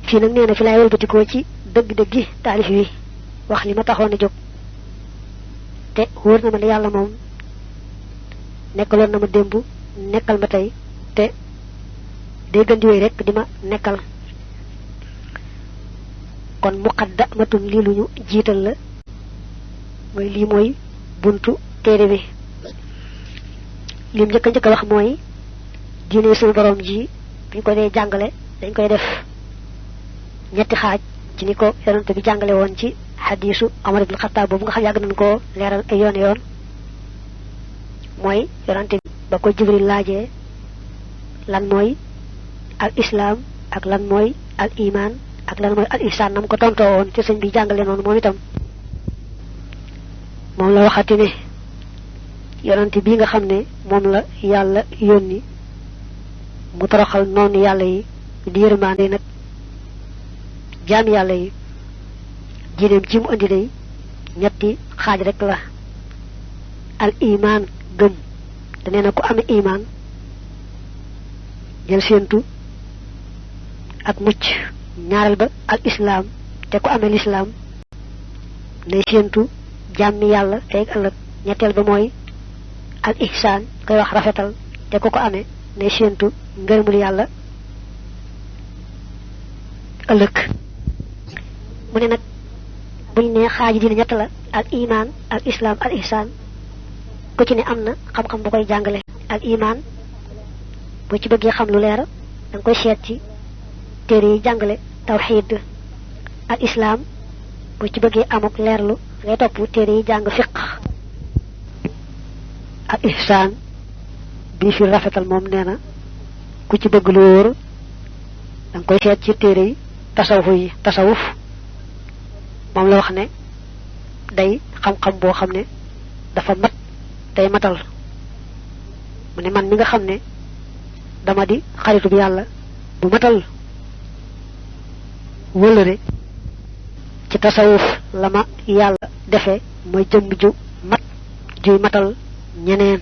fii nag nee na fi laay wëlbatikoo ci dëgg-dëggi taalif wi wax li ma taxoon a jóg te wóor na ma ne yàlla moom nekkaloon na ma démb nekkal ma tey te day gën di wéy rek di ma nekkal kon muqaddamatun lii lu ñu jiital la mooy lii mooy buntu téere bi lim njëkk a wax mooy diine suñu borom ji biñ ko dee jàngale dañ koy def ñetti xaaj ci ni ko yonante bi jàngale woon ci xadiisu Omar ibn Xattaab boobu nga xam yàgg nañ koo leeral ay yoon yoon mooy yonante bi ba ko Jibril laajee lan mooy al islaam ak lan mooy al iman ak lan mooy al ihsaan nam ko tontoo woon ci sëñ bi jàngale noonu moom itam moom la waxati ne yonante bi nga xam ne moom la yàlla yónni mu toroxal noonu yàlla yi di yërmaande nag jaam yàlla yi diineem ci mu andi day ñetti xaaj rek la al iman gëm te nee na ku amee iman jël séentu ak mucc ñaareel ba al islaam te ku amee lislaam nay séentu jàmmi yàlla tey ëllëg ñetteel ba mooy al ihsaan koy wax rafetal te ku ko amee nay séentu ngërëmul yàlla ëllëg mu ne nag buñ ne xaaji dina ñett la al iman al islam al ihsan ku ci ne am na xam-xam bu koy jàngale al iman boo ci bëggee xam lu leer da nga koy seet ci téere yi jàngale tawxiid al islam boo ci bëggee amuk leerlu ngay topp téere yi jàng fiq al ihsan bii fi rafetal moom nee na ku ci bëgg lu wóor da nga koy seet ci téere yi tasawuf moom la wax ne day xam-xam boo xam ne dafa mat tey matal mu ne man mi nga xam ne dama di xaritu bi yàlla bu matal wëllëre ci tasawuf la ma yàlla defe mooy jëmm ju mat juy matal ñeneen